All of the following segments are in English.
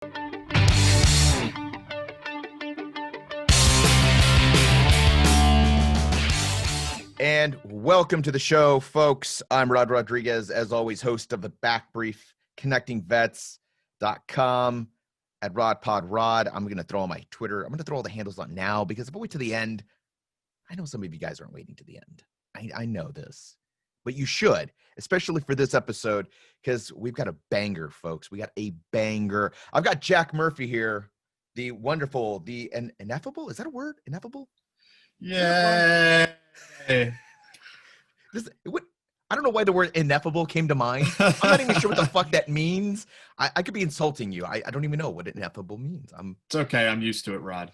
And welcome to the show, folks. I'm Rod Rodriguez, as always, host of the Back Brief, connectingvets.com at RodPodRod. I'm going to throw on my Twitter. I'm going to throw all the handles on now because if I wait to the end, I know some of you guys aren't waiting to the end. I know this, but you should, especially for this episode, because we've got a banger, folks. We got a banger. I've got Jack Murphy here, the wonderful, the ineffable. Is that a word? Ineffable? Yeah. I don't know why the word ineffable came to mind. I'm not even sure what the fuck that means. I could be insulting you. I don't even know what ineffable means. It's okay. I'm used to it, Rod.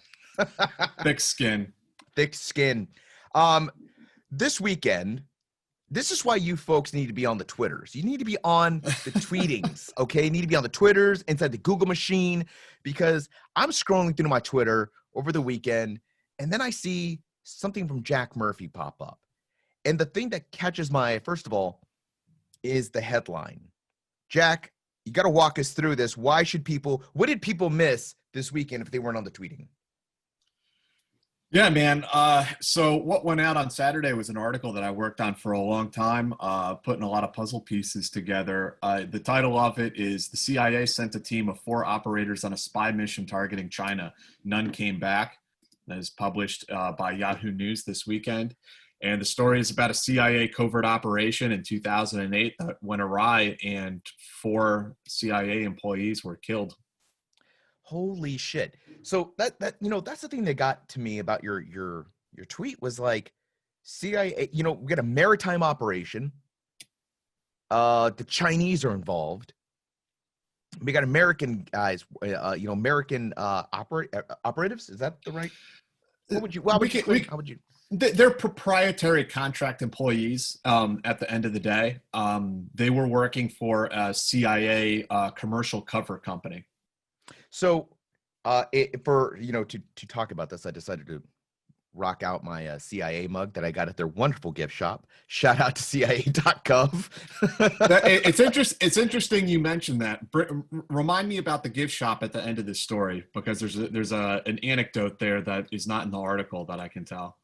Thick skin. Thick skin. This weekend, this is why you folks need to be on the Twitters. You need to be on the tweetings, okay? You need to be on the Twitters, inside the Google machine, because I'm scrolling through my Twitter over the weekend, and then I see something from Jack Murphy pop up. And the thing that catches my eye, first of all, is the headline. Jack, you got to walk us through this. What did people miss this weekend if they weren't on the tweeting? Yeah, man. So what went out on Saturday was an article that I worked on for a long time, putting a lot of puzzle pieces together. The title of it is "The CIA Sent a Team of 4 Operators on a Spy Mission Targeting China. None Came Back." That is published by Yahoo News this weekend. And the story is about a CIA covert operation in 2008 that went awry, and 4 CIA employees were killed. Holy shit. So that that's the thing that got to me about your tweet was like CIA, we got a maritime operation. The Chinese are involved. We got American guys, American operatives. Is that the right? How would you? They're proprietary contract employees. At the end of the day, they were working for a CIA commercial cover company. So, to talk about this, I decided to rock out my CIA mug that I got at their wonderful gift shop. Shout out to CIA.gov. It's interesting you mentioned that. Remind me about the gift shop at the end of this story, because there's an anecdote there that is not in the article that I can tell.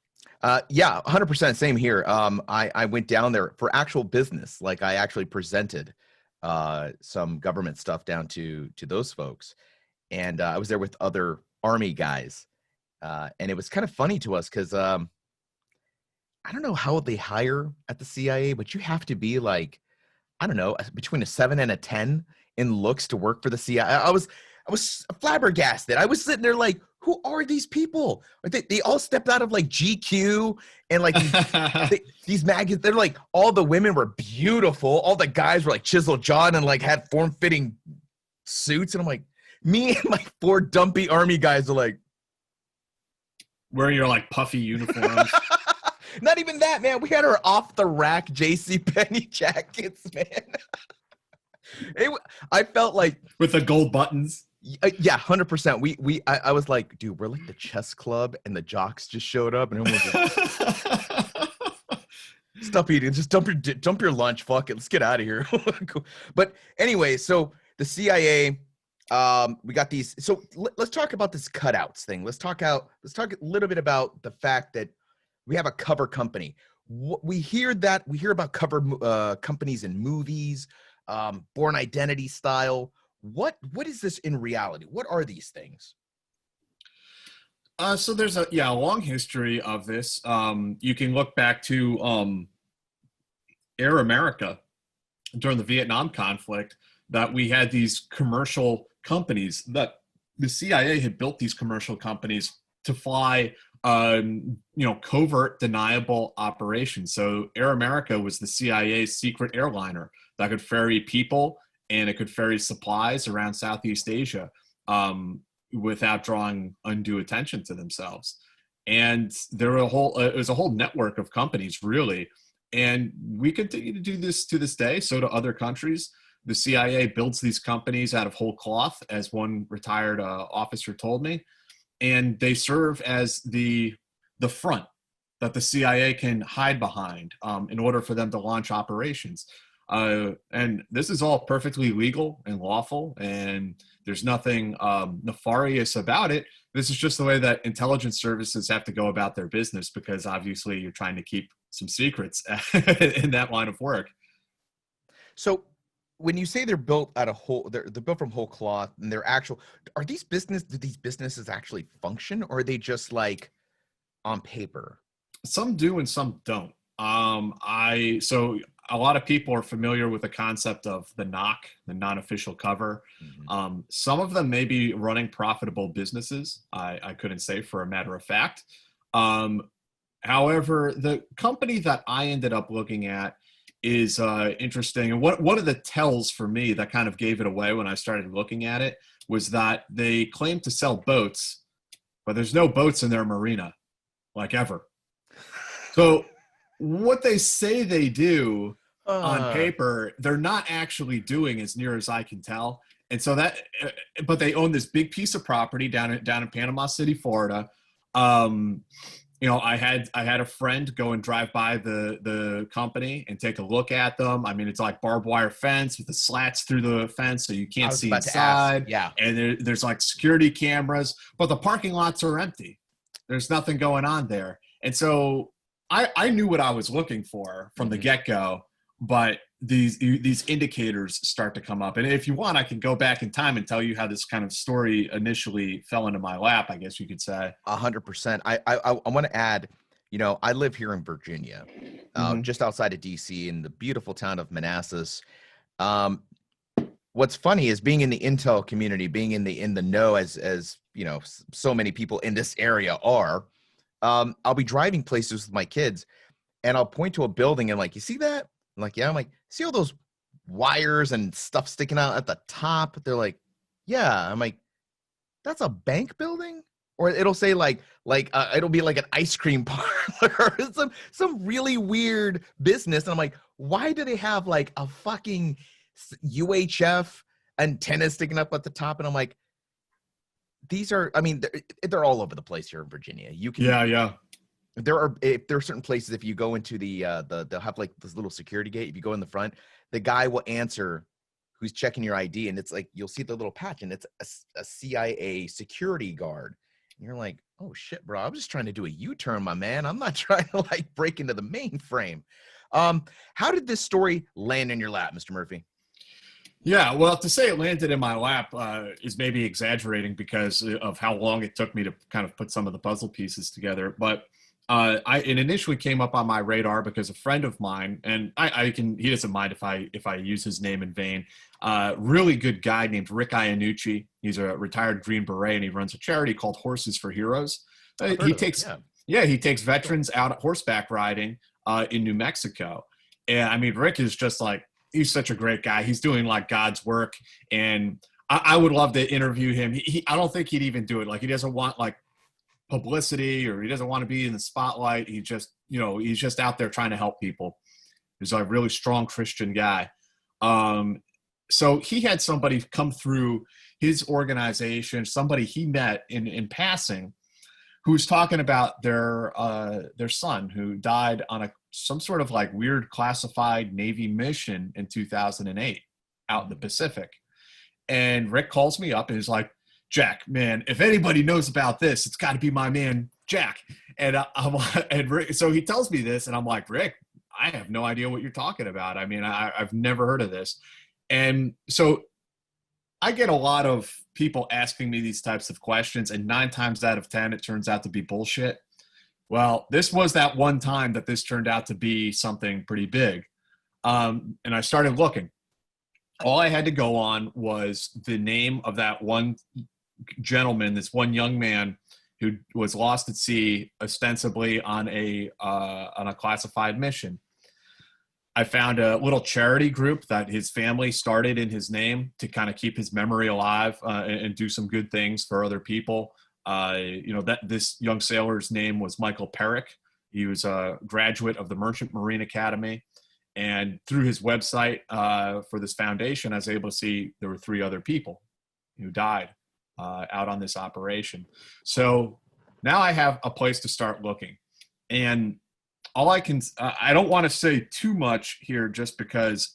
Yeah, 100%. Same here. I went down there for actual business. Like I actually presented some government stuff down to those folks. And I was there with other Army guys. And it was kind of funny to us because I don't know how they hire at the CIA, but you have to be like, I don't know, between a 7 and a 10 in looks to work for the CIA. I was flabbergasted. I was sitting there like, who are these people? They all stepped out of like GQ and like these magazines. They're like, all the women were beautiful. All the guys were like chiseled jawed and like had form-fitting suits. And I'm like, me and my 4 dumpy Army guys are like, wearing your like puffy uniforms. Not even that, man. We had our off-the-rack JCPenney jackets, man. I felt like with the gold buttons. Yeah, 100%. I was like, dude, we're like the chess club, and the jocks just showed up, and everyone was like, stop eating, just dump your lunch. Fuck it, let's get out of here. But anyway, so the CIA. We got these. So let's talk about this cutouts thing. Let's talk a little bit about the fact that we have a cover company. We hear about cover companies in movies, Born Identity style. What is this in reality? What are these things? So there's a long history of this. You can look back to Air America during the Vietnam conflict, that we had these commercial companies that the CIA had built, these commercial companies to fly, covert deniable operations. So Air America was the CIA's secret airliner that could ferry people and it could ferry supplies around Southeast Asia without drawing undue attention to themselves. And there were it was a whole network of companies, really. And we continue to do this to this day. So do other countries. The CIA builds these companies out of whole cloth, as one retired officer told me, and they serve as the front that the CIA can hide behind in order for them to launch operations. And this is all perfectly legal and lawful, and there's nothing nefarious about it. This is just the way that intelligence services have to go about their business, because obviously you're trying to keep some secrets in that line of work. So when you say they're built out of whole, they're built from whole cloth, and they're actual, do these businesses actually function, or are they just like on paper? Some do and some don't. So a lot of people are familiar with the concept of the knock, the non-official cover. Mhm. Some of them may be running profitable businesses. I couldn't say for a matter of fact. Um, However, the company that I ended up looking at is interesting. And one of the tells for me that kind of gave it away when I started looking at it was that they claim to sell boats, but there's no boats in their marina, like ever. So what they say they do on Uh, paper, they're not actually doing, as near as I can tell. And so that, but they own this big piece of property down in Panama City, Florida. Um, I had a friend go and drive by the company and take a look at them. I mean, it's like barbed wire fence with the slats through the fence, so you I can't was see about to ask. inside. Yeah. And there's like security cameras, but the parking lots are empty. There's nothing going on there. And so I knew what I was looking for from the Mhm. get-go, but these indicators start to come up. And if you want, I can go back in time and tell you how this kind of story initially fell into my lap, I guess you could say. 100%. I want to add, I live here in Virginia, Hmm. just outside of DC in the beautiful town of Manassas. Um, what's funny is being in the intel community, being in the know, as so many people in this area are. I'll be driving places with my kids, and I'll point to a building and like, you see that? I'm like, yeah. I'm like, see all those wires and stuff sticking out at the top? They're like, yeah. I'm like, that's a bank building? Or it'll say it'll be like an ice cream parlor or some really weird business. And I'm like, why do they have like a fucking UHF antenna sticking up at the top? And I'm like, I mean, they're all over the place here in Virginia. Yeah, yeah. There are certain places, if you go into they'll have like this little security gate. If you go in the front, the guy will answer who's checking your ID, and it's like you'll see the little patch, and it's a CIA security guard. And you're like, oh shit, bro, I'm just trying to do a U-turn, my man. I'm not trying to like break into the mainframe. How did this story land in your lap, Mr. Murphy? Yeah, well, to say it landed in my lap is maybe exaggerating because of how long it took me to kind of put some of the puzzle pieces together. But it initially came up on my radar because a friend of mine, and he doesn't mind if I use his name in vain. Really good guy named Rick Iannucci. He's a retired Green Beret, and he runs a charity called Horses for Heroes. I've heard He of them. takes Yeah. Yeah, he takes veterans out horseback riding in New Mexico. And I mean, Rick is just like, he's such a great guy. He's doing like God's work, and I would love to interview him. I don't think he'd even do it. Like, he doesn't want like publicity, or he doesn't want to be in the spotlight. He's just out there trying to help people. He's a really strong Christian guy. So he had somebody come through his organization, somebody he met in passing, who was talking about their son who died on some sort of like weird classified Navy mission in 2008 out in the Pacific. And Rick calls me up and is like, Jack, man, if anybody knows about this, it's got to be my man Jack. And Rick, so he tells me this, and I'm like, Rick, I have no idea what you're talking about. I mean, I've never heard of this. And so I get a lot of people asking me these types of questions, and 9 times out of 10, it turns out to be bullshit. Well, this was that one time that this turned out to be something pretty big. And I started looking. All I had to go on was the name of that one gentleman, this one young man who was lost at sea, ostensibly on a classified mission. I found a little charity group that his family started in his name to kind of keep his memory alive and do some good things for other people. That this young sailor's name was Michael Perrick. He was a graduate of the Merchant Marine Academy. And through his website for this foundation, I was able to see there were 3 other people who died out on this operation. So now I have a place to start looking. And I don't want to say too much here just because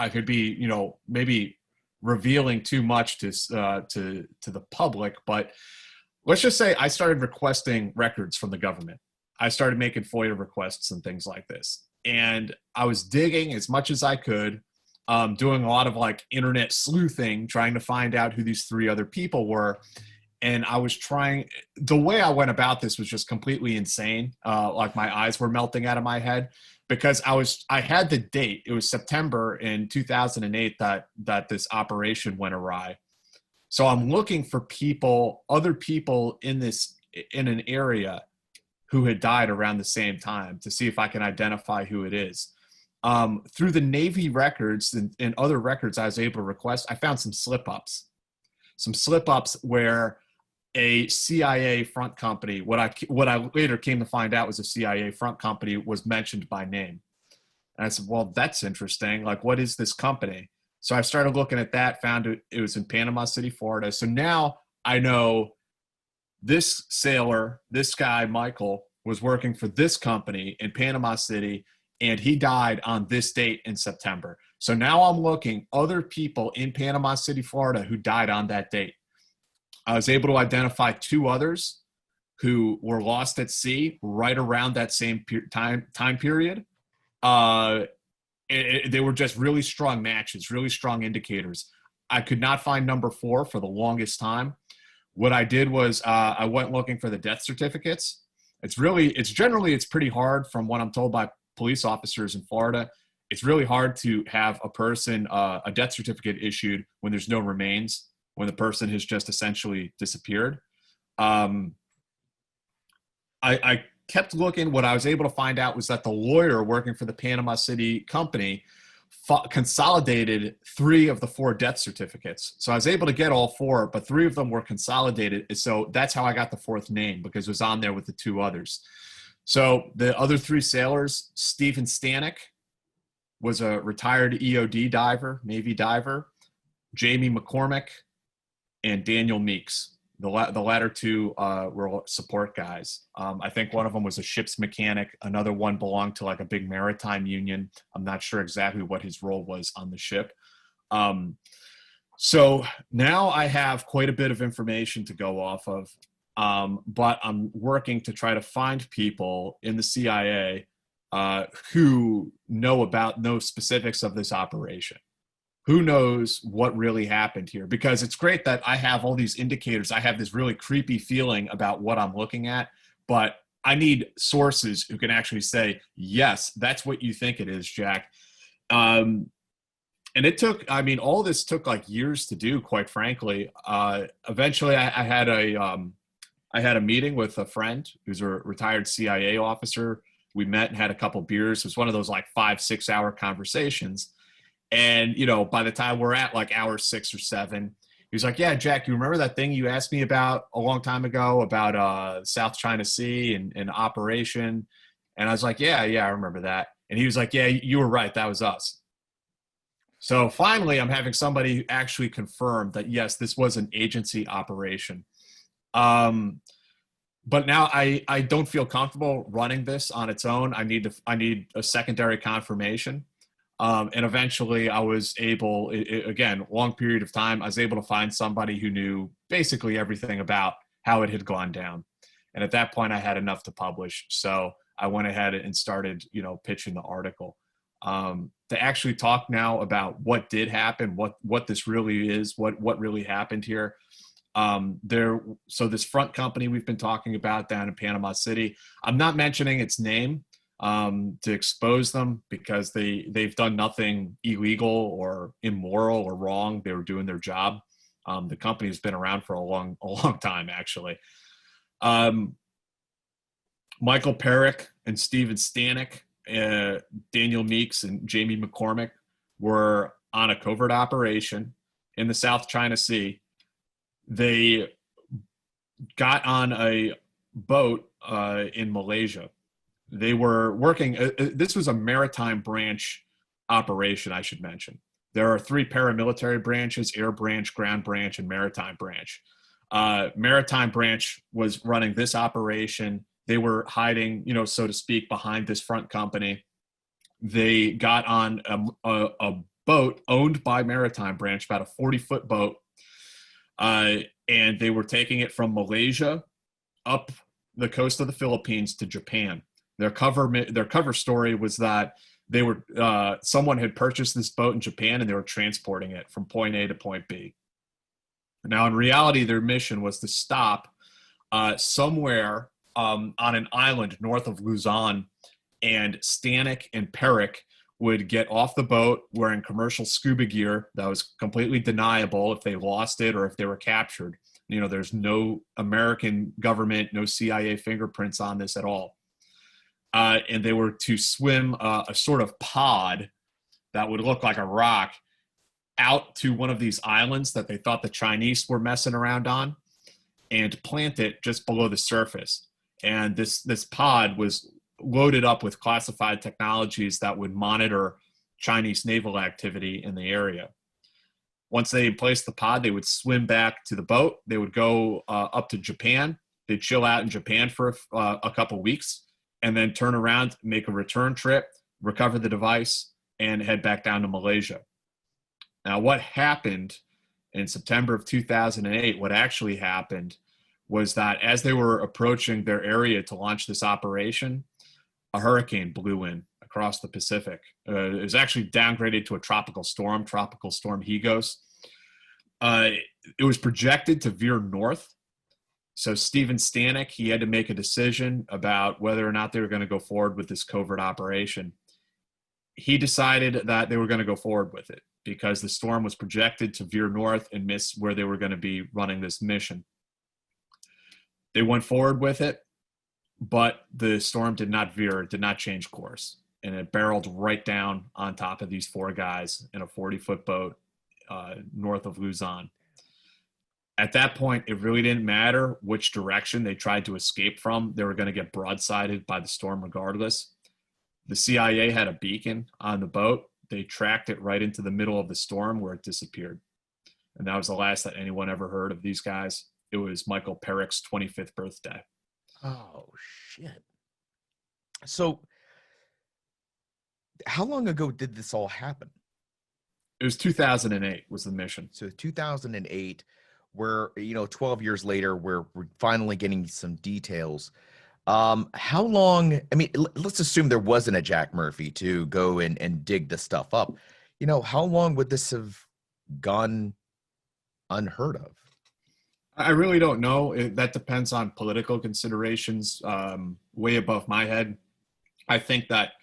I could be, maybe revealing too much to the public, but let's just say I started requesting records from the government. I started making FOIA requests and things like this. And I was digging as much as I could, doing a lot of like internet sleuthing, trying to find out who these 3 other people were. And I was the way I went about this was just completely insane. Like my eyes were melting out of my head because I had the date. It was September in 2008 that this operation went awry. So I'm looking for other people in an area who had died around the same time to see if I can identify who it is. Through the Navy records and other records I was able to request, I found some slip-ups where a CIA front company, what I later came to find out was a CIA front company, was mentioned by name. And I said, well, that's interesting. Like, what is this company? So I started looking at that, found it was in Panama City, Florida. So now I know this sailor, this guy, Michael, was working for this company in Panama City, and he died on this date in September. So now I'm looking other people in Panama City, Florida, who died on that date. I was able to identify 2 others who were lost at sea right around that same time period. They were just really strong matches, really strong indicators. I could not find number 4 for the longest time. What I did was I went looking for the death certificates. It's pretty hard, from what I'm told by police officers in Florida. It's really hard to have a death certificate issued when there's no remains, when the person has just essentially disappeared. I kept looking. What I was able to find out was that the lawyer working for the Panama City company consolidated 3 of the 4 death certificates. So I was able to get all 4, but 3 of them were consolidated. So that's how I got the 4th name, because it was on there with the 2 others. So the other 3 sailors, Stephen Stanek was a retired EOD diver, Navy diver, Jamie McCormick, and Daniel Meeks. The latter 2 were support guys. I think one of them was a ship's mechanic. Another one belonged to like a big maritime union. I'm not sure exactly what his role was on the ship. So now I have quite a bit of information to go off of, but I'm working to try to find people in the CIA who know specifics of this operation. Who knows what really happened here? Because it's great that I have all these indicators. I have this really creepy feeling about what I'm looking at, but I need sources who can actually say, yes, that's what you think it is, Jack. And it took, all this took like years to do, quite frankly. Eventually I had a meeting with a friend who's a retired CIA officer. We met and had a couple beers. It was one of those like 5-6 hour conversations. And, by the time we're at like hour 6 or 7, he was like, yeah, Jack, you remember that thing you asked me about a long time ago about South China Sea and operation? And I was like, yeah, I remember that. And he was like, yeah, you were right. That was us. So finally, I'm having somebody actually confirm that, yes, this was an agency operation. But now I don't feel comfortable running this on its own. I need a secondary confirmation. And eventually I was able, again, long period of time, I was able to find somebody who knew basically everything about how it had gone down. And at that point I had enough to publish. So I went ahead and started, pitching the article. To actually talk now about what did happen, what this really is, what really happened here. So this front company we've been talking about down in Panama City, I'm not mentioning its name, to expose them, because they've done nothing illegal or immoral or wrong. They were doing their job. The company has been around for a long time, actually. Michael Perrick and Stephen Stanek, Daniel Meeks and Jamie McCormick were on a covert operation in the South China Sea. They got on a boat in Malaysia. They were working, this was a maritime branch operation, I should mention. There are 3 paramilitary branches: air branch, ground branch, and maritime branch. Maritime branch was running this operation. They were hiding, so to speak, behind this front company. They got on a boat owned by Maritime Branch, about a 40-foot boat, and they were taking it from Malaysia up the coast of the Philippines to Japan. Their cover story was that they were someone had purchased this boat in Japan and they were transporting it from point A to point B. Now, in reality, their mission was to stop somewhere on an island north of Luzon, and Stanek and Perrick would get off the boat wearing commercial scuba gear that was completely deniable if they lost it or if they were captured. You know, there's no American government, no CIA fingerprints on this at all. And they were to swim a sort of pod that would look like a rock out to one of these islands that they thought the Chinese were messing around on, and plant it just below the surface. And this pod was loaded up with classified technologies that would monitor Chinese naval activity in the area. Once they placed the pod, they would swim back to the boat. They would go up to Japan. They'd chill out in Japan for a couple weeks, and then turn around, make a return trip, recover the device, and head back down to Malaysia. Now, what happened in September of 2008, what actually happened was that as they were approaching their area to launch this operation, a hurricane blew in across the Pacific. It was actually downgraded to a tropical storm Higos. It was projected to veer north. So Stephen Stanek, he had to make a decision about whether or not they were going to go forward with this covert operation. He decided that they were going to go forward with it because the storm was projected to veer north and miss where they were going to be running this mission. They went forward with it, but the storm did not veer, it did not change course. And it barreled right down on top of these four guys in a 40-foot boat north of Luzon. At that point, it really didn't matter which direction they tried to escape from. They were going to get broadsided by the storm regardless. The CIA had a beacon on the boat. They tracked it right into the middle of the storm where it disappeared. And that was the last that anyone ever heard of these guys. It was Michael Perrick's 25th birthday. Oh, shit. So how long ago did this all happen? It was 2008 was the mission. So 2008, where, 12 years later, we're finally getting some details. How long, let's assume there wasn't a Jack Murphy to go and dig the stuff up. How long would this have gone unheard of? I really don't know. That depends on political considerations, way above my head. I think that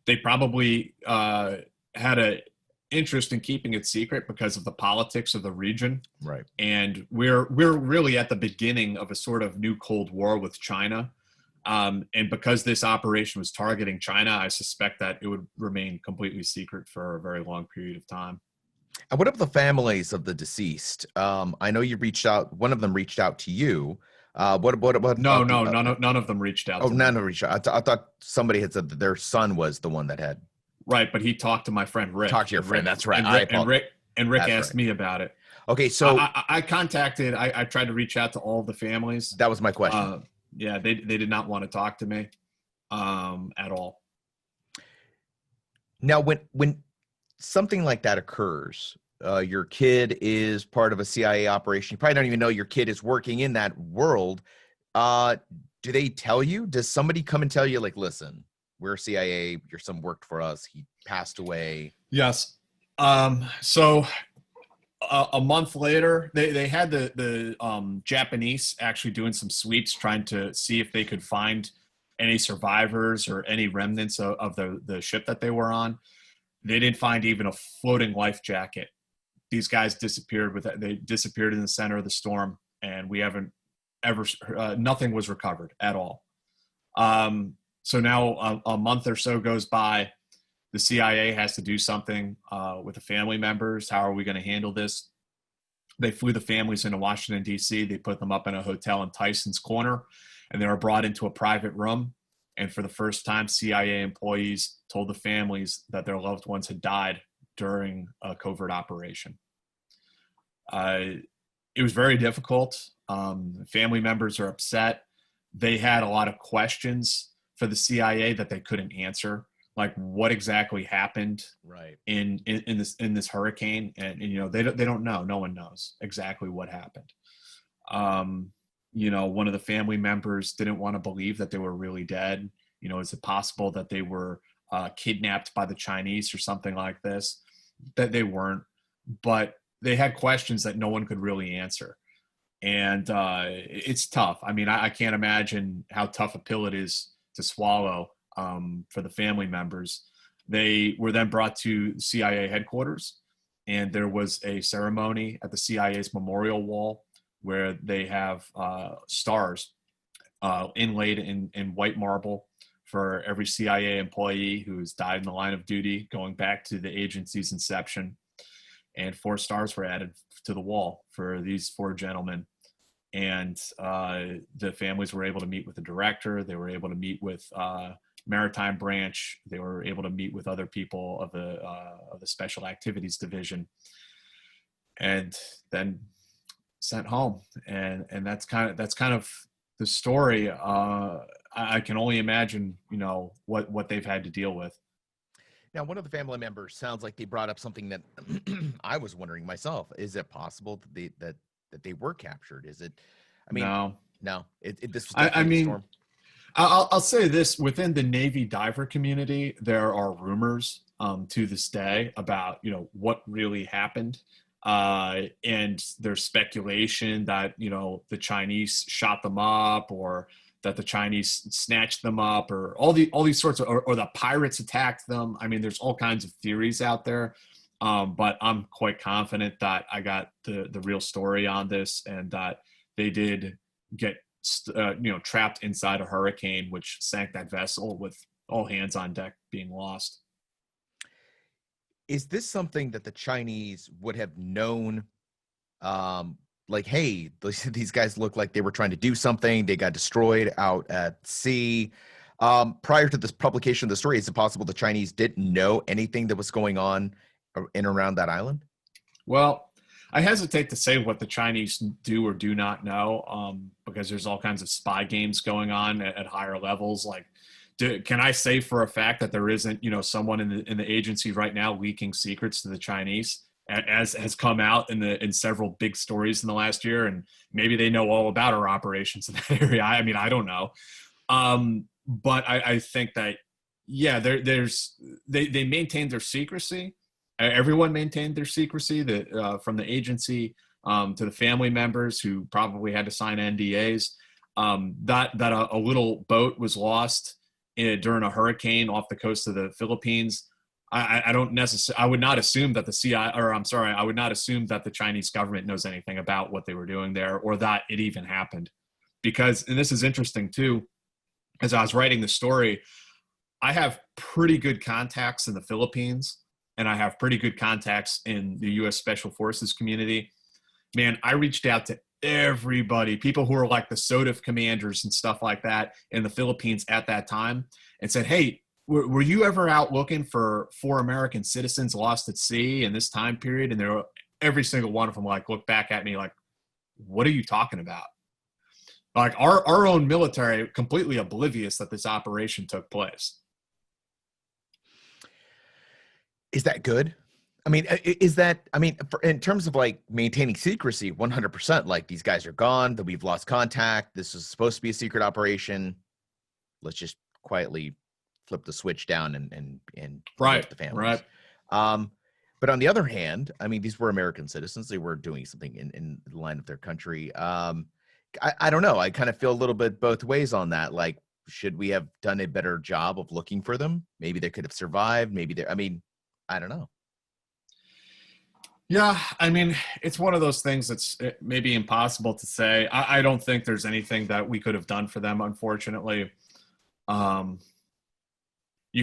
they probably had an interest in keeping it secret because of the politics of the region. Right. And we're really at the beginning of a sort of new Cold War with China. And because this operation was targeting China, I suspect that it would remain completely secret for a very long period of time. And what about the families of the deceased? I know you reached out. One of them reached out to you. What No, none of them reached out. Oh, none of them reached out. I thought somebody had said that their son was the one that had. Right, but he talked to my friend Rick. Talked to your friend. That's right. And Rick asked me about it. Okay, so I contacted. I tried to reach out to all the families. That was my question. Yeah, they did not want to talk to me at all. Now, when something like that occurs, your kid is part of a CIA operation. You probably don't even know your kid is working in that world. Do they tell you? Does somebody come and tell you, like, listen, we're CIA, your son worked for us, he passed away? Yes. So a month later, they had the Japanese actually doing some sweeps trying to see if they could find any survivors or any remnants of the ship that they were on. They didn't find even a floating life jacket. These guys disappeared they disappeared in the center of the storm, and we haven't ever, nothing was recovered at all. So now a month or so goes by. The CIA has to do something with the family members. How are we going to handle this? They flew the families into Washington, D.C. They put them up in a hotel in Tyson's Corner, and they were brought into a private room. And for the first time, CIA employees told the families that their loved ones had died during a covert operation. It was very difficult. Family members are upset. They had a lot of questions for the CIA that they couldn't answer. like what exactly happened Right. in this hurricane, and you know, they don't know. No one knows exactly what happened. Um, you know, one of the family members didn't want to believe that they were really dead. You know, is it possible that they were kidnapped by the Chinese or something like this? That they weren't, but they had questions that no one could really answer. And it's tough. I mean, I can't imagine how tough a pill it is to swallow for the family members. They were then brought to CIA headquarters, and there was a ceremony at the CIA's memorial wall where they have stars inlaid in white marble for every CIA employee who's died in the line of duty going back to the agency's inception. And 4 stars were added to the wall for these 4 gentlemen. And the families were able to meet with the director. They were able to meet with Maritime Branch. They were able to meet with other people of the Special Activities Division, and then sent home. And that's kind of the story. I can only imagine, you know, what they've had to deal with. Now, one of the family members sounds like they brought up something that I was wondering myself. Is it possible that they were captured? Is it? I mean, No, no. This was I definitely a mean, storm. I'll say this: within the Navy diver community, there are rumors to this day about, you know, what really happened, and there's speculation that, you know, the Chinese shot them up, or that the Chinese snatched them up, or all these sorts of, or the pirates attacked them. I mean, there's all kinds of theories out there, but I'm quite confident that I got the real story on this, and that they did get you know, trapped inside a hurricane, which sank that vessel with all hands on deck being lost. Is this something that the Chinese would have known? Like, hey, these guys look like they were trying to do something. They got destroyed out at sea. Prior to this publication of the story, is it possible the Chinese didn't know anything that was going on in around that island? Well, I hesitate to say what the Chinese do or do not know, because there's all kinds of spy games going on at higher levels. Like, can I say for a fact that there isn't, you know, someone in the agency right now leaking secrets to the Chinese, as has come out in several big stories in the last year, and maybe they know all about our operations in that area. I mean, I don't know, but I think that, yeah, they maintained their secrecy. Everyone maintained their secrecy, that from the agency to the family members who probably had to sign NDAs. That a little boat was lost during a hurricane off the coast of the Philippines. I don't necessarily. I would not assume that the CIA, or I'm sorry, I would not assume that the Chinese government knows anything about what they were doing there, or that it even happened. Because, and this is interesting too, as I was writing the story, I have pretty good contacts in the Philippines, and I have pretty good contacts in the U.S. Special Forces community. Man, I reached out to everybody, people who are like the SOTF commanders and stuff like that in the Philippines at that time, and said, hey, were you ever out looking for 4 American citizens lost at sea in this time period? And every single one of them like looked back at me like, what are you talking about? Like, our own military completely oblivious that this operation took place. Is that good? I mean, is that, I mean, in terms of like maintaining secrecy, 100%, like these guys are gone, that we've lost contact. This is supposed to be a secret operation. Let's just quietly flip the switch down and Right, the families. right. But on the other hand, I mean, these were American citizens. They were doing something in the line of their country. I don't know. I kind of feel a little bit both ways on that. Like, should we have done a better job of looking for them? Maybe they could have survived. Maybe I mean, I don't know. Yeah, I mean, it's one of those things that's maybe impossible to say. I don't think there's anything that we could have done for them, unfortunately. You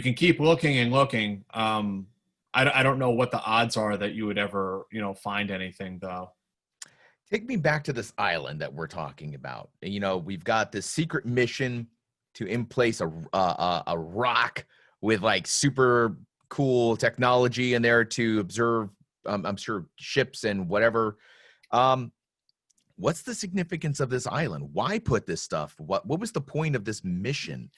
can keep looking and looking. I don't know what the odds are that you would ever, you know, find anything, though. Take me back to this island that we're talking about. You know, we've got this secret mission to emplace a rock with like super cool technology in there to observe, I'm sure, ships and whatever. What's the significance of this island? Why put this stuff? What was the point of this mission?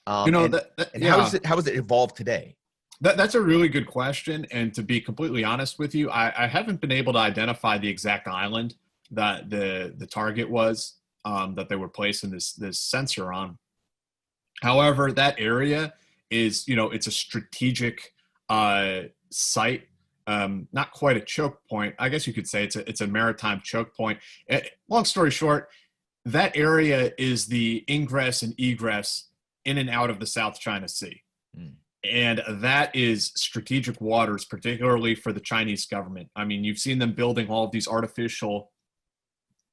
You know And how yeah. does it evolved today? That's a really good question. And to be completely honest with you, I haven't been able to identify the exact island that the target was, that they were placing this sensor on. However, that area is, it's a strategic site, not quite a choke point. I guess you could say it's a maritime choke point. Long story short, that area is the ingress and egress in and out of the South China Sea. Mm. And that is strategic waters, particularly for the Chinese government. I mean, you've seen them building all of these artificial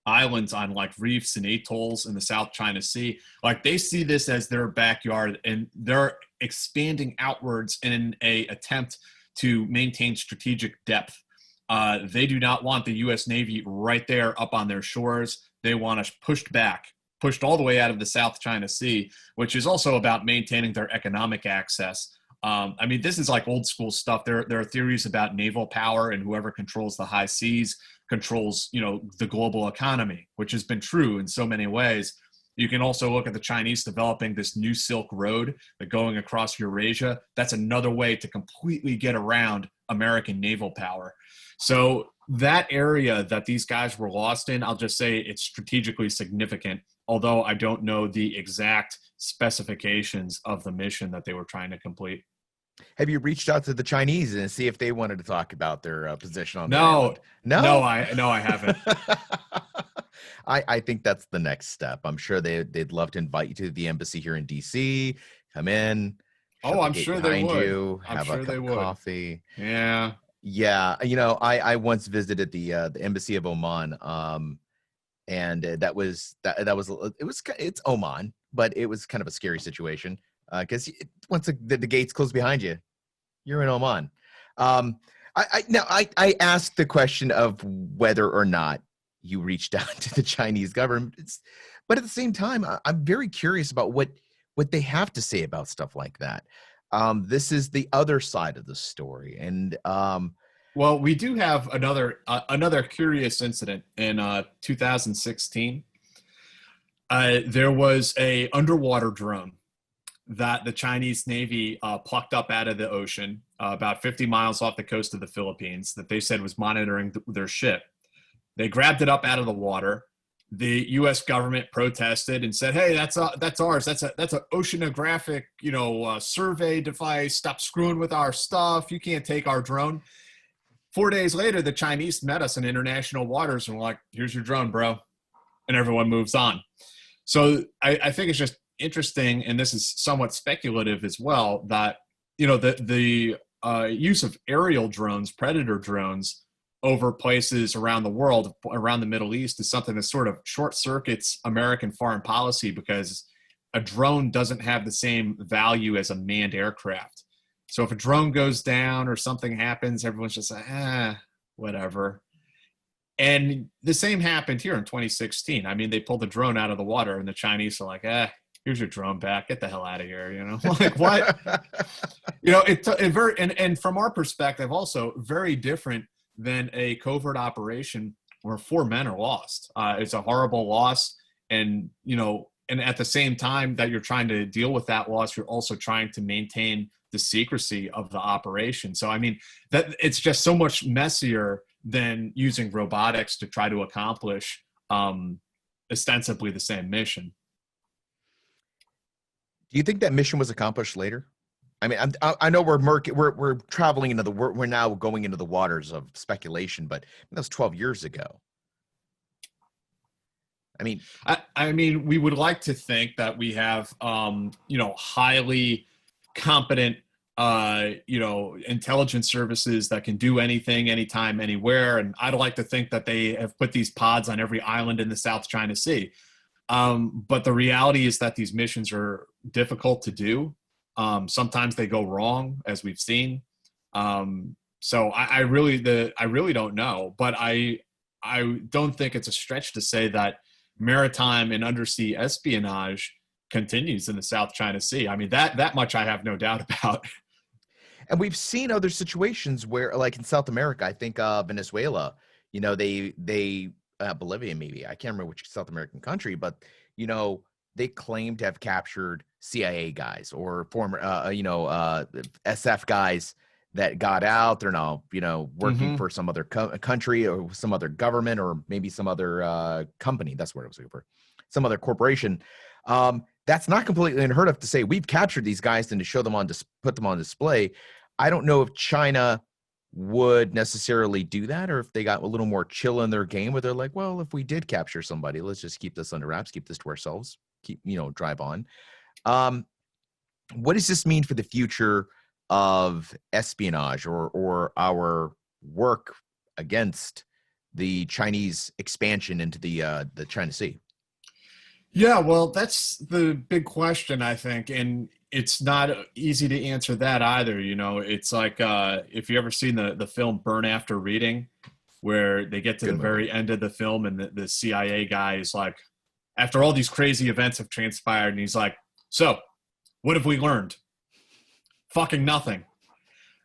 islands on like reefs and atolls in the South China Sea. Like they see this as their backyard, and they're expanding outwards in a attempt to maintain strategic depth. They do not want the U.S. Navy right there up on their shores. They want us pushed all the way out of the South China Sea, which is also about maintaining their economic access. I mean, this is like old school stuff. There are theories about naval power, and whoever controls the high seas controls, the global economy, which has been true in so many ways. You can also look at the Chinese developing this new Silk Road that going across Eurasia. That's another way to completely get around American naval power. So that area that these guys were lost in, I'll just say it's strategically significant, although I don't know the exact specifications of the mission that they were trying to complete. Have you reached out to the Chinese and see if they wanted to talk about their position on the No, island? No. I haven't. I think that's the next step. I'm sure they'd love to invite you to the embassy here in DC. Come in, shut Oh, the I'm gate sure they behind would. you, I'm have a sure cup they of would. coffee. Yeah. Yeah, I once visited the embassy of Oman, and it's Oman, but it was kind of a scary situation because once the gates close behind you, you're in Oman. Um, I asked the question of whether or not you reached out to the Chinese government, but at the same time, I'm very curious about what they have to say about stuff like that. This is the other side of the story, and Well, we do have another curious incident in 2016. There was a underwater drone that the Chinese Navy plucked up out of the ocean, about 50 miles off the coast of the Philippines, that they said was monitoring their ship. They grabbed it up out of the water. The U.S. government protested and said, "Hey, that's ours. That's an oceanographic, survey device. Stop screwing with our stuff. You can't take our drone." 4 days later, the Chinese met us in international waters and were like, "Here's your drone, bro," and everyone moves on. So I think it's just interesting, and this is somewhat speculative as well, that the use of aerial drones, predator drones, over places around the world, around the Middle East, is something that sort of short circuits American foreign policy, because a drone doesn't have the same value as a manned aircraft. So if a drone goes down or something happens, everyone's just like, whatever. And the same happened here in 2016. I mean, they pulled the drone out of the water, and the Chinese are like, here's your drone back. Get the hell out of here. Like what? It very, and from our perspective, also very different than a covert operation where 4 men are lost. It's a horrible loss. And, and at the same time that you're trying to deal with that loss, you're also trying to maintain the secrecy of the operation. So, I mean, that it's just so much messier than using robotics to try to accomplish ostensibly the same mission. do you think that mission was accomplished later? I mean, I know we're traveling into we're now going into the waters of speculation, but that was 12 years ago. I mean, I mean, we would like to think that we have, highly competent, intelligence services that can do anything, anytime, anywhere. And I'd like to think that they have put these pods on every island in the South China Sea. But the reality is that these missions are difficult to do. Sometimes they go wrong, as we've seen. So I really don't know, but I don't think it's a stretch to say that maritime and undersea espionage continues in the South China Sea. I mean, that much I have no doubt about. and we've seen other situations where, like in South America, I think Venezuela, they Bolivia, maybe I can't remember which South American country, but they claim to have captured CIA guys or former, SF guys that got out. They're now, working for some other country or some other government or maybe some other company. That's what I was looking for. Some other corporation. That's not completely unheard of to say we've captured these guys and to show them put them on display. I don't know if China would necessarily do that, or if they got a little more chill in their game where they're like, well, if we did capture somebody, let's just keep this under wraps, keep this to ourselves, drive on. What does this mean for the future of espionage or our work against the Chinese expansion into the China Sea? Yeah, well, that's the big question, I think, and it's not easy to answer that either. It's like if you ever seen the film Burn After Reading, where they get to Good the movie. very end of the film and the CIA guy is like, after all these crazy events have transpired, and he's like, so what have we learned? Fucking nothing.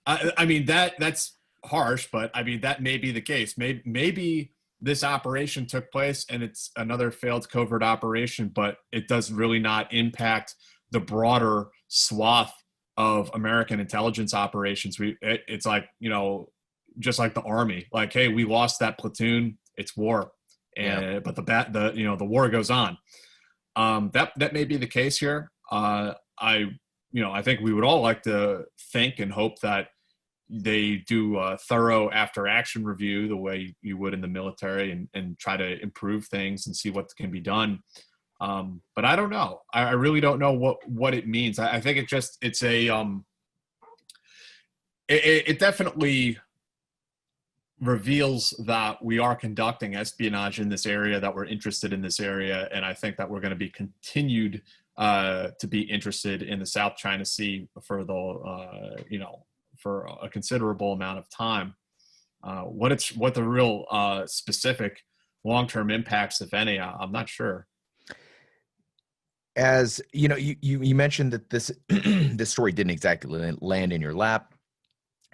I mean, that's harsh, but I mean, that may be the case. Maybe this operation took place and it's another failed covert operation, but it does really not impact the broader swath of American intelligence operations. It's like, just like the Army, like, hey, we lost that platoon, it's war. But the war goes on. That may be the case here. I think we would all like to think and hope that they do a thorough after action review the way you would in the military and try to improve things and see what can be done. But I don't know. I really don't know what it means. I think it definitely reveals that we are conducting espionage in this area, that we're interested in this area. And I think that we're going to be continued to be interested in the South China Sea for for a considerable amount of time. What the real specific long-term impacts, if any, I'm not sure. As you mentioned that this this story didn't exactly land in your lap.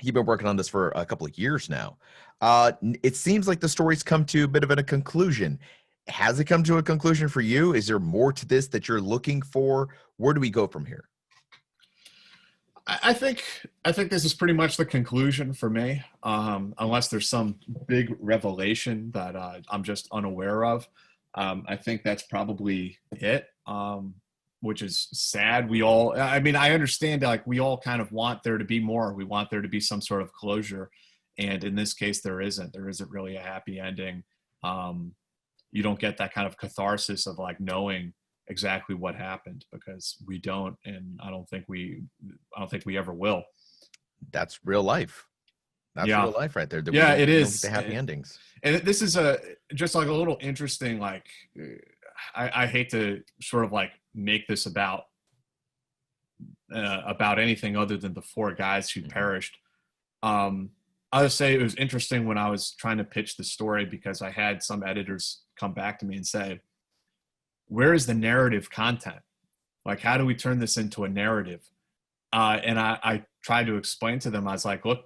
You've been working on this for a couple of years now. It seems like the story's come to a bit of a conclusion. Has it come to a conclusion for you? Is there more to this that you're looking for? Where do we go from here? I think this is pretty much the conclusion for me, unless there's some big revelation that I'm just unaware of. I think that's probably it, which is sad. I understand, like, we all kind of want there to be more. We want there to be some sort of closure. And in this case, there isn't really a happy ending. You don't get that kind of catharsis of like knowing exactly what happened, because we don't, and I don't think we ever will. That's real life. That's real life right there. Yeah, it is. The happy endings. And this is just like a little interesting, like, I hate to sort of like make this about anything other than the 4 guys who perished. I would say it was interesting when I was trying to pitch the story, because I had some editors come back to me and say, where is the narrative content? Like, how do we turn this into a narrative? And I tried to explain to them, I was like, look,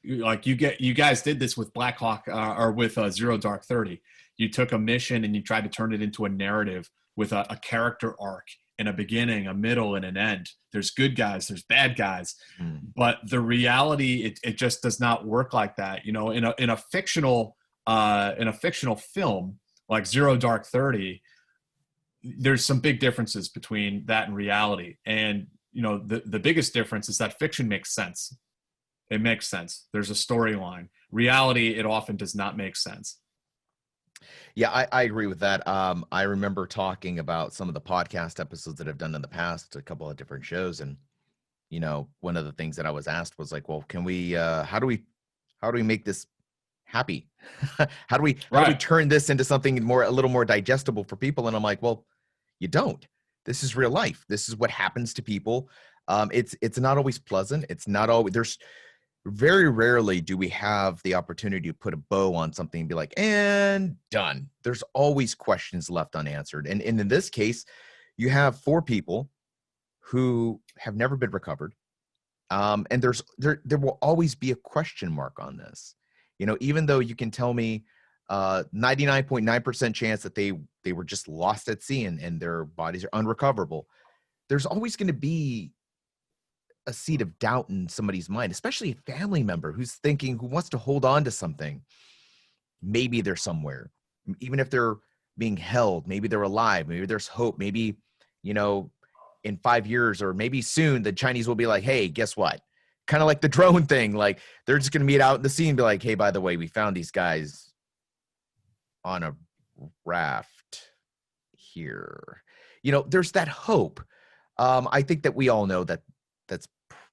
like you guys did this with Black Hawk or with Zero Dark 30. You took a mission and you tried to turn it into a narrative with a character arc and a beginning, a middle, and an end. There's good guys, there's bad guys, but the reality, it just does not work like that. In a fictional film like Zero Dark 30, there's some big differences between that and reality. And, the biggest difference is that fiction makes sense. It makes sense. There's a storyline. Reality, it often does not make sense. Yeah, I agree with that. I remember talking about some of the podcast episodes that I've done in the past, a couple of different shows. And, one of the things that I was asked was like, well, can we, how do we make this happy? how do we turn this into something a little more digestible for people? And I'm like, well, you don't. This is real life. This is what happens to people. It's not always pleasant. It's not always, there's very rarely do we have the opportunity to put a bow on something and be like, and done. There's always questions left unanswered. And in this case, you have 4 people who have never been recovered. And there will always be a question mark on this. Even though you can tell me 99.9% chance that they were just lost at sea and their bodies are unrecoverable. there's always going to be a seed of doubt in somebody's mind, especially a family member who's thinking, who wants to hold on to something. Maybe they're somewhere, even if they're being held, maybe they're alive, maybe there's hope, maybe, you know, in 5 years or maybe soon, the Chinese will be like, hey, guess what? Kind of like the drone thing. Like they're just going to meet out in the sea and be like, hey, by the way, we found these guys on a raft here. You know, there's that hope. I think that we all know that that's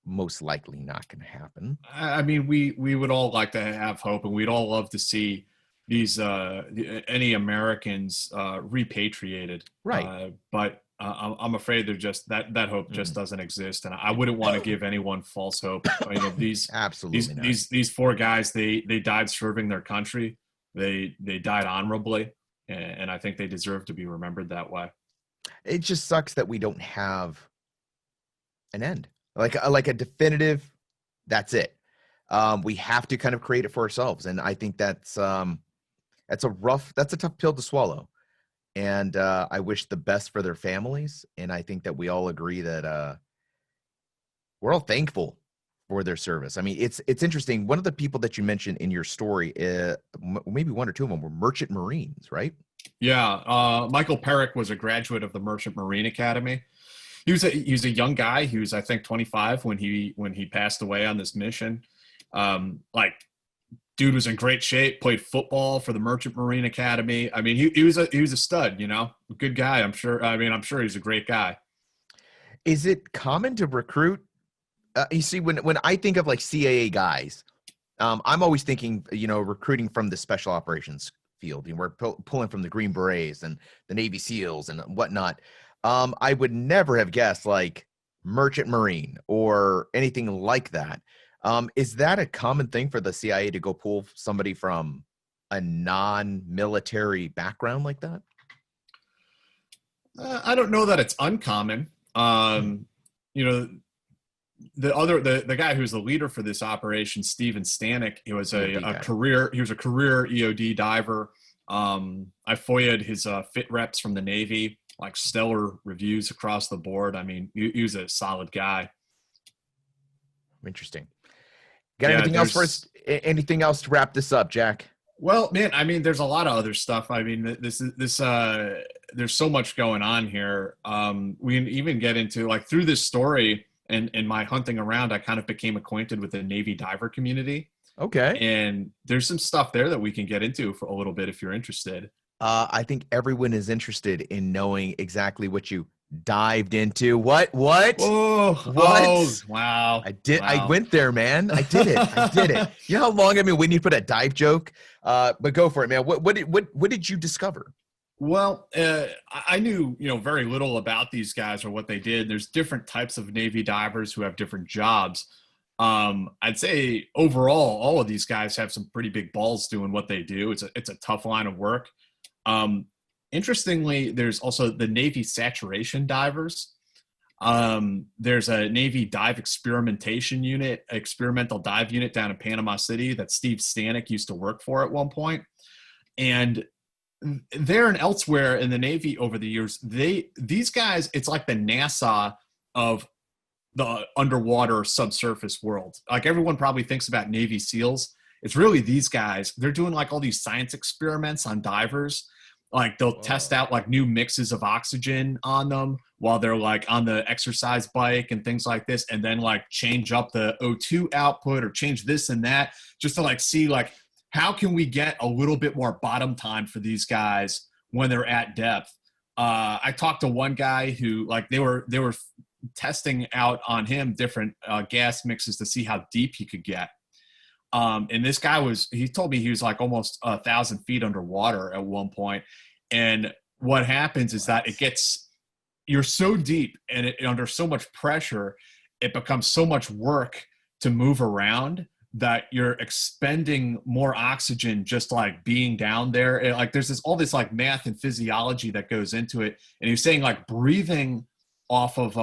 most likely not going to happen. I mean, we would all like to have hope, and we'd all love to see these any Americans repatriated. Right. But I'm afraid they're just that hope just doesn't exist, and I wouldn't want to give anyone false hope. You know, Absolutely not. these four guys, they died serving their country. They died honorably, and I think they deserve to be remembered that way. It just sucks that we don't have an end, like a definitive, that's it. We have to kind of create it for ourselves. And I think that's a tough pill to swallow. And I wish the best for their families. And I think that we all agree that we're all thankful for their service. I mean, it's interesting. One of the people that you mentioned in your story, maybe one or two of them were merchant Marines, right? Yeah, Michael Perrick was a graduate of the Merchant Marine Academy. He was a young guy. He was, I think, 25 when he passed away on this mission. Like, dude was in great shape. Played football for the Merchant Marine Academy. I mean, he was a stud. You know, a good guy. I'm sure. I mean, I'm sure he's a great guy. Is it common to recruit? You see, when I think of like CIA guys, I'm always thinking, you know, recruiting from the special operations field. You know, we're pulling from the Green Berets and the Navy SEALs and whatnot. I would never have guessed like merchant marine or anything like that. Is that a common thing for the CIA to go pull somebody from a non-military background like that? I don't know that it's uncommon. You know, the guy who's the leader for this operation, Steven Stanek, he was a career EOD diver. I FOIA'd his fit reps from the Navy, like stellar reviews across the board. I mean, he was a solid guy. Interesting. Got anything else for us? Anything else to wrap this up, Jack? Well, man, I mean, there's a lot of other stuff. I mean, there's so much going on here. We can even get into, like, through this story and my hunting around, I kind of became acquainted with the Navy diver community. Okay. And there's some stuff there that we can get into for a little bit if you're interested. I think everyone is interested in knowing exactly what you dived into. What? What? Oh, what? Oh, wow. I did. Wow. I went there, man. I did it. I did it. You know how long I've been waiting to put a dive joke? But go for it, man. What did you discover? Well, I knew, very little about these guys or what they did. There's different types of Navy divers who have different jobs. I'd say overall, all of these guys have some pretty big balls doing what they do. It's a tough line of work. Interestingly, there's also the Navy saturation divers. There's a Navy dive experimental dive unit down in Panama City that Steve Stanek used to work for at one point. And there and elsewhere in the Navy over the years, these guys, it's like the NASA of the underwater subsurface world. Like, everyone probably thinks about Navy SEALs. It's really these guys. They're doing like all these science experiments on divers. Like, they'll test out like new mixes of oxygen on them while they're like on the exercise bike and things like this, and then like change up the O2 output or change this and that, just to like see like, how can we get a little bit more bottom time for these guys when they're at depth? I talked to one guy who, like, they were testing out on him different gas mixes to see how deep he could get. And this guy he told me he was like almost 1,000 feet underwater at one point. And what happens is that you're so deep and under so much pressure, it becomes so much work to move around that you're expending more oxygen just like being down there. Like, there's all this like math and physiology that goes into it. And he was saying like breathing off of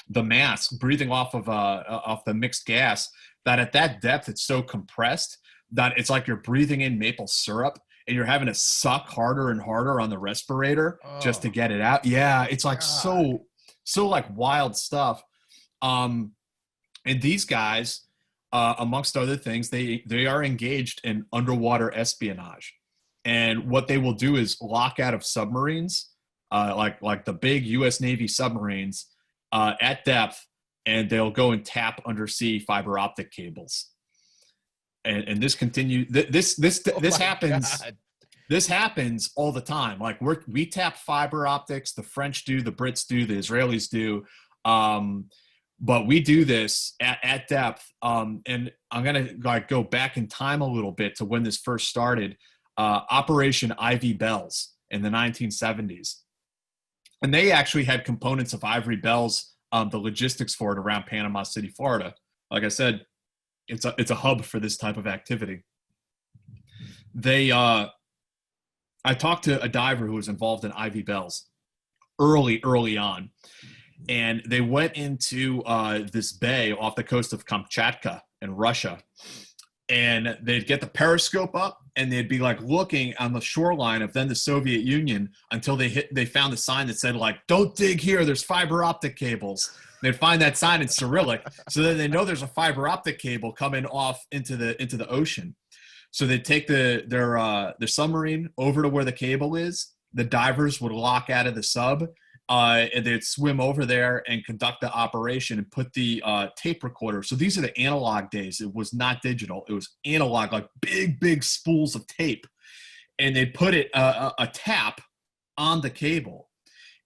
the mask, breathing off the mixed gas, that at that depth it's so compressed that it's like you're breathing in maple syrup and you're having to suck harder and harder on the respirator just to get it out. Yeah, it's like so so like wild stuff. And these guys, amongst other things, they are engaged in underwater espionage. And what they will do is lock out of submarines, like the big U.S. Navy submarines, at depth, and they'll go and tap undersea fiber optic cables. And this continues. This happens. God. This happens all the time. Like we tap fiber optics. The French do, the Brits do, the Israelis do. But we do this at depth. And I'm gonna like go back in time a little bit to when this first started. Operation Ivy Bells in the 1970s, and they actually had components of Ivory Bells, the logistics for it around Panama City, Florida. Like I said, it's a hub for this type of activity. I talked to a diver who was involved in Ivy Bells early on, and they went into this bay off the coast of Kamchatka in Russia, and they'd get the periscope up and they'd be like looking on the shoreline of then the Soviet Union until they found a sign that said like, "Don't dig here, there's fiber optic cables." They'd find that sign in Cyrillic, so then they know there's a fiber optic cable coming off into the ocean. So they'd take their submarine over to where the cable is. The divers would lock out of the sub, and they'd swim over there and conduct the operation and put the tape recorder. So these are the analog days. It was not digital. It was analog, like big spools of tape. And they'd put it a tap on the cable.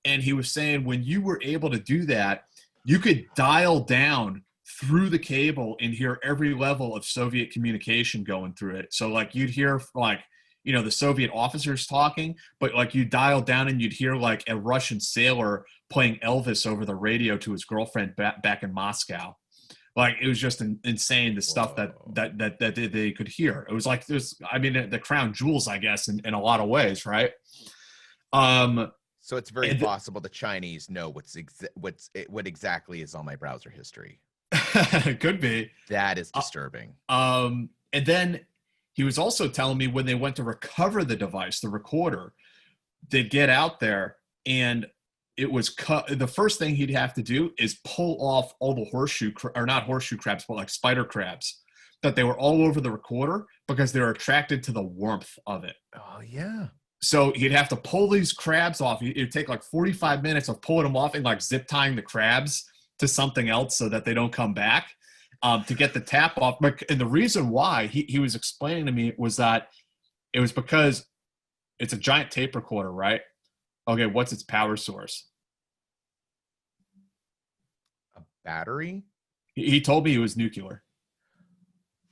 And he was saying when you were able to do that, you could dial down through the cable and hear every level of Soviet communication going through it. So like you'd hear like, you know, the Soviet officers talking, but like you dial down and you'd hear like a Russian sailor playing Elvis over the radio to his girlfriend back in Moscow. Like it was just insane, the stuff that they could hear. It was like the crown jewels, I guess, in a lot of ways, right? So it's very possible the Chinese know what exactly is on my browser history. Could be. That is disturbing. And then he was also telling me when they went to recover the device, the recorder, they'd get out there and it was cut. The first thing he'd have to do is pull off all the not horseshoe crabs, but like spider crabs that they were all over the recorder because they're attracted to the warmth of it. Oh, yeah. So he'd have to pull these crabs off. It'd take like 45 minutes of pulling them off and like zip tying the crabs to something else so that they don't come back. To get the tap off. And the reason why he was explaining to me was that it was because it's a giant tape recorder, right? Okay, what's its power source? A battery? He told me it was nuclear.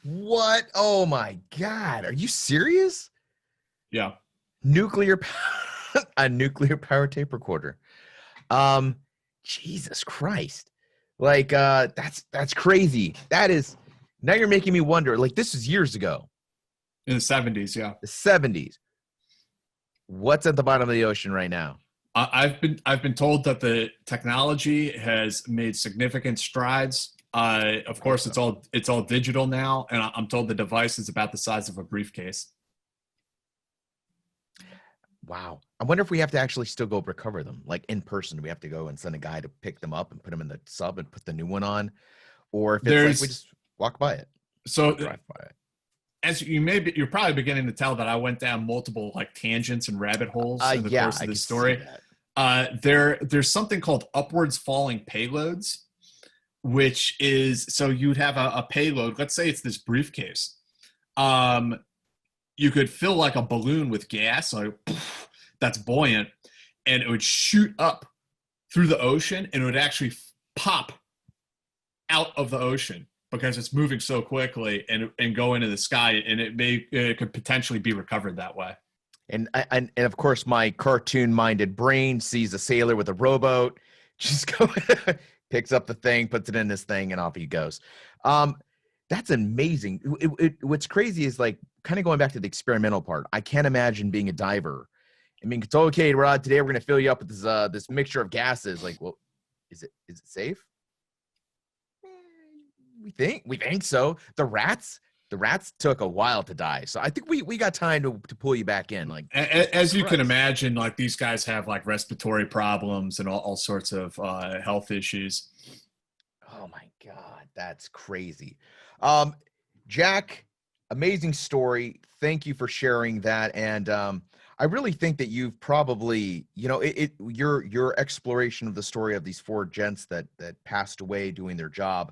What? Oh my God. Are you serious? Yeah. A nuclear power tape recorder. Jesus Christ. Like, that's crazy. That is, now you're making me wonder, like, this is years ago. In the 70s, yeah. The 70s. What's at the bottom of the ocean right now? I've been told that the technology has made significant strides. Of course, it's all digital now, and I'm told the device is about the size of a briefcase. Wow. I wonder if we have to actually still go recover them, like in person. We have to go and send a guy to pick them up and put them in the sub and put the new one on, or if it's like we just walk by it. So drive by it. As you're probably beginning to tell that I went down multiple like tangents and rabbit holes in the course of this story. There's something called upwards falling payloads, which is, so you'd have a payload. Let's say it's this briefcase. You could fill like a balloon with gas, like that's buoyant, and it would shoot up through the ocean, and it would actually pop out of the ocean because it's moving so quickly and go into the sky, and it could potentially be recovered that way. And of course, my cartoon-minded brain sees a sailor with a rowboat, just go picks up the thing, puts it in this thing, and off he goes. That's amazing. What's crazy is like kind of going back to the experimental part. I can't imagine being a diver. I mean, it's okay, Rod. Today we're going to fill you up with this mixture of gases. Like, well, is it safe? We think so. The rats, The rats took a while to die, so I think we got time to pull you back in. Like, As you can Christ. imagine, like these guys have like respiratory problems and all sorts of health issues. Oh my God, that's crazy. Um, Jack, amazing story. Thank you for sharing that. And I really think that you've probably, your exploration of the story of these four gents that passed away doing their job.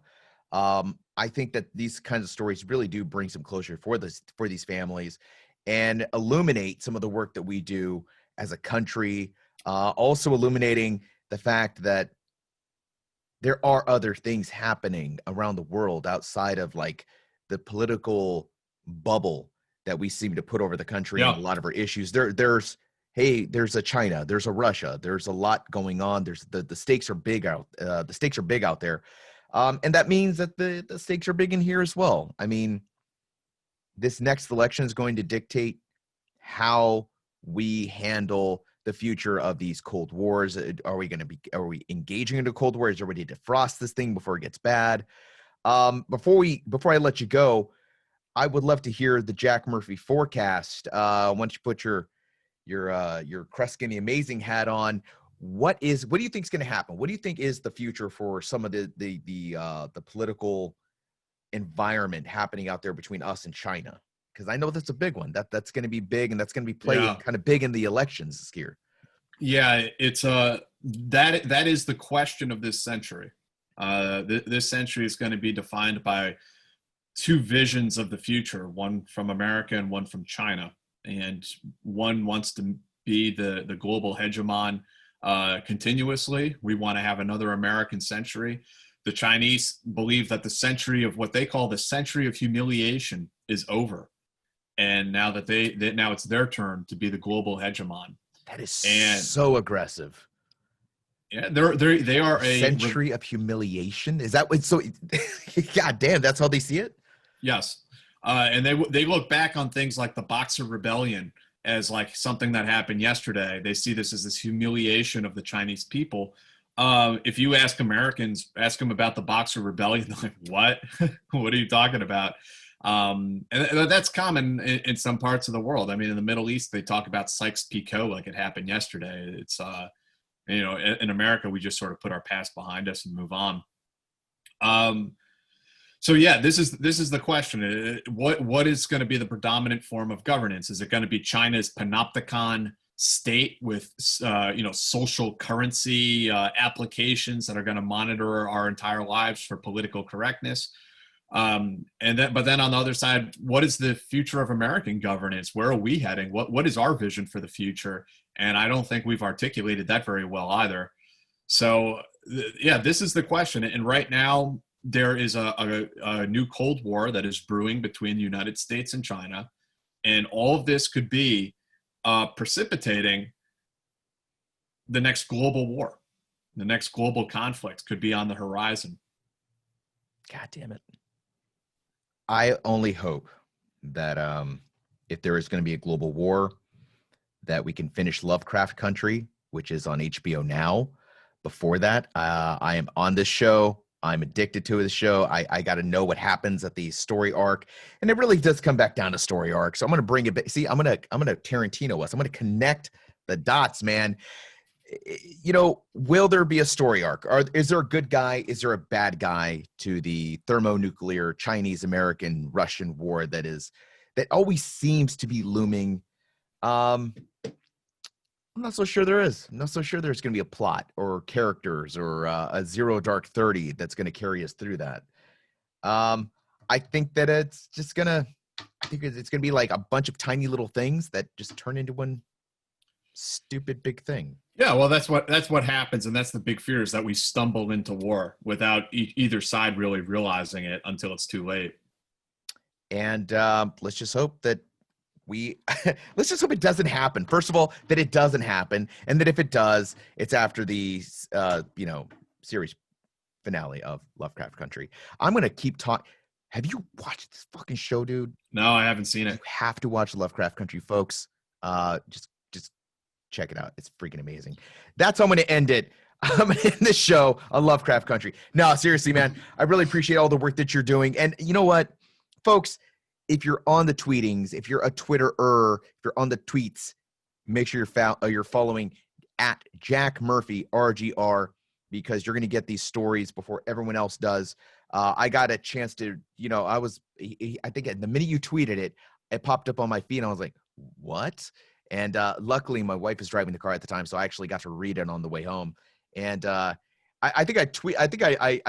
I think that these kinds of stories really do bring some closure for these families and illuminate some of the work that we do as a country. Also illuminating the fact that there are other things happening around the world outside of like the political bubble that we seem to put over the country and Yeah. a lot of our issues. There's a China, there's a Russia, there's a lot going on. There's the stakes are big out. The stakes are big out there, and that means that the stakes are big in here as well. I mean, this next election is going to dictate how we handle the future of these Cold Wars. Are we engaging into Cold War? Is there a way to defrost this thing before it gets bad? Before I let you go, I would love to hear the Jack Murphy forecast. Once you put your Kreskin the Amazing hat on, what do you think is going to happen? What do you think is the future for some of the political environment happening out there between us and China? Because I know that's a big one. That's going to be big, and that's going to be played kind of big in the elections this year. Yeah, it's that is the question of this century. This century is going to be defined by two visions of the future, one from America and one from China. And one wants to be the global hegemon continuously. We want to have another American century. The Chinese believe that the century of what they call the century of humiliation is over. And now that now it's their turn to be the global hegemon. That is so aggressive. Yeah, they are a century of humiliation. Is that what? So, God damn, that's how they see it. Yes, and they look back on things like the Boxer Rebellion as like something that happened yesterday. They see this as this humiliation of the Chinese people. If you ask Americans, ask them about the Boxer Rebellion, they're like, "What? What are you talking about?" And that's common in some parts of the world. I mean, in the Middle East, they talk about Sykes-Picot like it happened yesterday. It's in America, we just sort of put our past behind us and move on. So yeah, this is the question. What is going to be the predominant form of governance? Is it going to be China's panopticon state with social currency applications that are going to monitor our entire lives for political correctness? But then on the other side, what is the future of American governance? Where are we heading? What is our vision for the future? And I don't think we've articulated that very well either. So yeah, this is the question. And right now there is a new Cold War that is brewing between the United States and China. And all of this could be precipitating the next global war. The next global conflict could be on the horizon. God damn it. I only hope that if there is going to be a global war, that we can finish Lovecraft Country, which is on HBO now. Before that, I am on this show. I'm addicted to the show. I got to know what happens at the story arc, and it really does come back down to story arc. So I'm going to bring it back. See, I'm going to Tarantino us. I'm going to connect the dots, man. Will there be a story arc? Is there a good guy? Is there a bad guy to the thermonuclear Chinese-American Russian war that always seems to be looming? I'm not so sure there is. I'm not so sure there's going to be a plot or characters or a Zero Dark 30 that's going to carry us through that. I think that it's going to be like a bunch of tiny little things that just turn into one stupid big thing. Yeah, well, that's what happens, and that's the big fear, is that we stumble into war without either side really realizing it until it's too late. And let's just hope that let's just hope it doesn't happen. First of all, that it doesn't happen, and that if it does, it's after the series finale of Lovecraft Country. I'm gonna keep talking. Have you watched this fucking show, dude? No, I haven't seen it. You have to watch Lovecraft Country, folks. Just check it out. It's freaking amazing. That's how I'm going to end it. I'm going to end this show on Lovecraft Country. No, seriously, man. I really appreciate all the work that you're doing. And you know what, folks? if you're on the tweetings, if you're a Twitterer, if you're on the tweets, make sure you're following at Jack Murphy RGR, because you're going to get these stories before everyone else does. I got a chance to, I think the minute you tweeted it, it popped up on my feed, and I was like, what? And luckily, my wife was driving the car at the time, so I actually got to read it on the way home. And I think I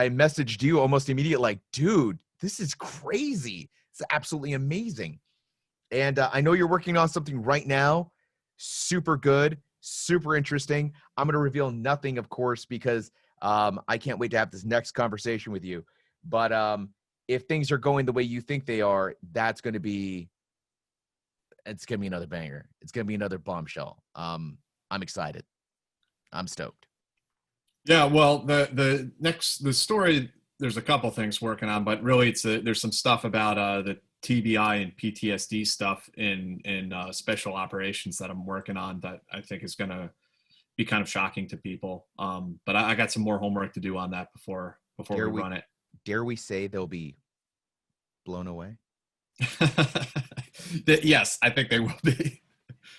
messaged you almost immediately, like, dude, this is crazy. It's absolutely amazing. And I know you're working on something right now. Super good, super interesting. I'm going to reveal nothing, of course, because I can't wait to have this next conversation with you. But if things are going the way you think they are, it's going to be another banger. It's going to be another bombshell. I'm excited. I'm stoked. Yeah, well, the story, there's a couple things working on, but really there's some stuff about the TBI and PTSD stuff in special operations that I'm working on that I think is going to be kind of shocking to people. But I got some more homework to do on that before we run it. Dare we say they'll be blown away? Yes, I think they will be.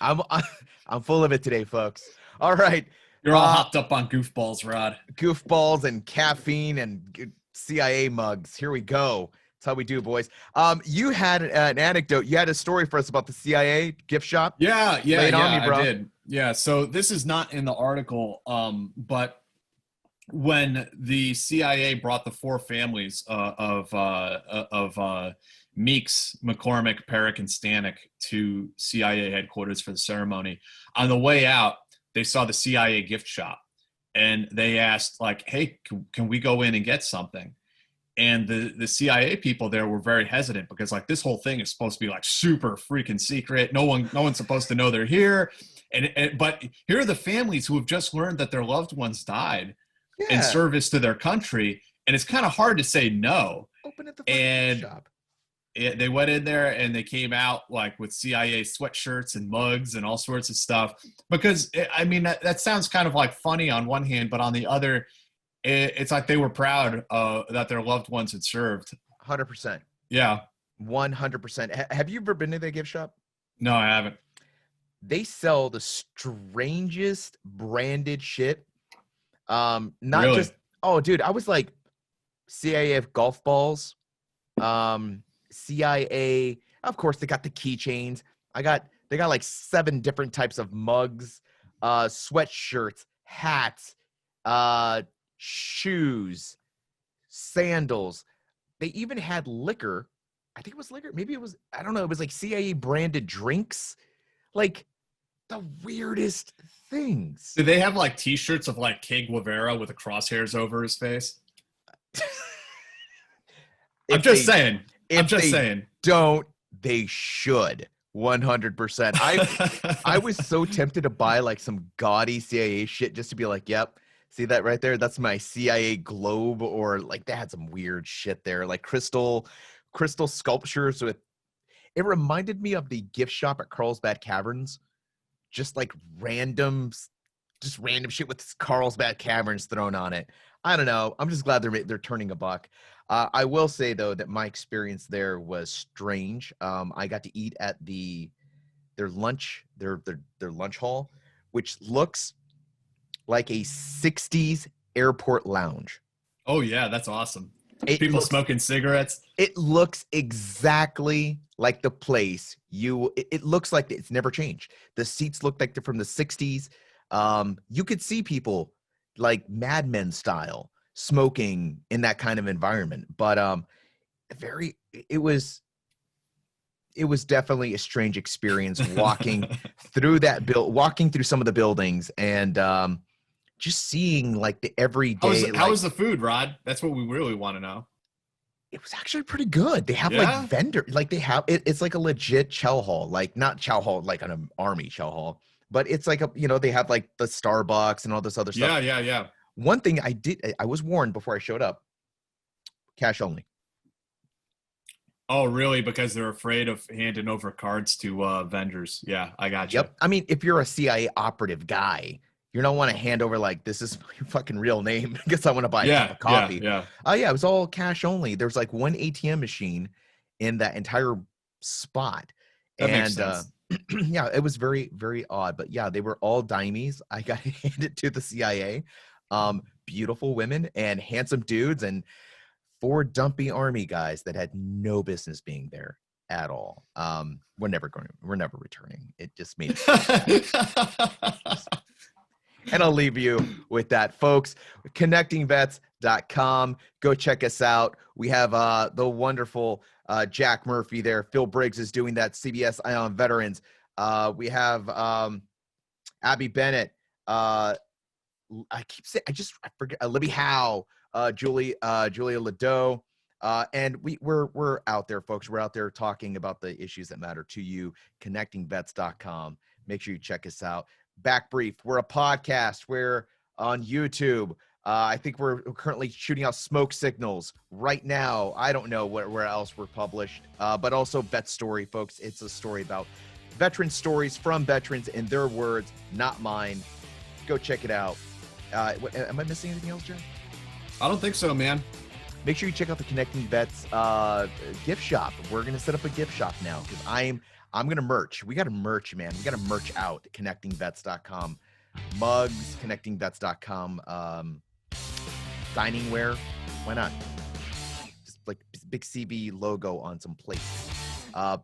I'm full of it today, folks. All right. You're all hopped up on goofballs, Rod. Goofballs and caffeine and CIA mugs. Here we go. That's how we do, boys. You had an anecdote. You had a story for us about the CIA gift shop. Yeah, Lay it on me, bro. I did. Yeah, so this is not in the article, but when the CIA brought the four families of Meeks, McCormick, Perrick, and Stanek to CIA headquarters for the ceremony, on the way out, they saw the CIA gift shop, and they asked, like, hey, can we go in and get something? And the CIA people there were very hesitant because, like, this whole thing is supposed to be like super freaking secret. No one's supposed to know they're here. But here are the families who have just learned that their loved ones died in service to their country, and it's kind of hard to say no. Open at the fucking shop. They went in there and they came out like with CIA sweatshirts and mugs and all sorts of stuff. Because I mean, that sounds kind of like funny on one hand, but on the other, it's like they were proud that their loved ones had served. 100%. Yeah. 100%. Have you ever been to the gift shop? No, I haven't. They sell the strangest branded shit. Not really? Just, oh, dude, I was like, CIA golf balls, CIA. Of course, they got the keychains. They got like 7 different types of mugs, sweatshirts, hats, shoes, sandals. They even had liquor. I think it was liquor. Maybe it was, I don't know. It was like CIA branded drinks. Like the weirdest things. Do they have like t-shirts of like Che Guevara with the crosshairs over his face? I'm just saying. Don't, they should. 100%. I was so tempted to buy like some gaudy CIA shit just to be like, yep, see that right there? That's my CIA globe. Or like they had some weird shit there, like crystal sculptures with, it reminded me of the gift shop at Carlsbad Caverns. Just like random shit with Carlsbad Caverns thrown on it. I don't know. I'm just glad they're turning a buck. I will say though that my experience there was strange. I got to eat at their lunch hall, which looks like a 60s airport lounge. Oh yeah, that's awesome. People smoking cigarettes. It looks exactly like the place it looks like it's never changed. The seats look like they're from the 60s. You could see people like Mad Men style smoking in that kind of environment. But it was definitely a strange experience walking through walking through some of the buildings and just seeing like the everyday. How was the food, Rod? That's what we really want to know. It was actually pretty good. They have like vendor, like they have it's like a legit chow hall, like not chow hall like an army chow hall, but it's like they have like the Starbucks and all this other stuff. Yeah. One thing I was warned before I showed up, cash only. Oh, really? Because they're afraid of handing over cards to vendors. Yeah, I got you. Yep. I mean, if you're a CIA operative guy, you don't want to hand over like, this is my fucking real name because I want to buy a cup of coffee. Yeah. Oh, yeah. It was all cash only. There's like one ATM machine in that entire spot. That makes And sense. yeah, it was very, very odd. But yeah, they were all Dimes. I got handed to the CIA. Beautiful women and handsome dudes and 4 dumpy army guys that had no business being there at all. We're never returning. It just made it. And I'll leave you with that, folks. ConnectingVets.com. Go check us out. We have the wonderful Jack Murphy there. Phil Briggs is doing that. CBS Eye on Veterans. We have Abby Bennett. I forget. Libby Howe. Julia Ladeau. And we're out there, folks. We're out there talking about the issues that matter to you. ConnectingVets.com. Make sure you check us out. Back Brief. We're a podcast. We're on YouTube. I think we're currently shooting out smoke signals right now. I don't know where else we're published, but also VetStory, folks. It's a story about veteran stories from veterans in their words, not mine. Go check it out. Am I missing anything else, Joe? I don't think so, man. Make sure you check out the Connecting Vets gift shop. We're going to set up a gift shop now because I'm going to merch. We got to merch, man. We got to merch out at ConnectingVets.com. Mugs, ConnectingVets.com. Dining ware. Why not? Just like big CB logo on some plates.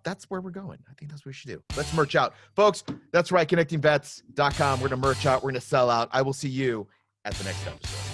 That's where we're going. I think that's what we should do. Let's merch out. Folks, that's right. ConnectingVets.com. We're going to merch out. We're going to sell out. I will see you at the next episode.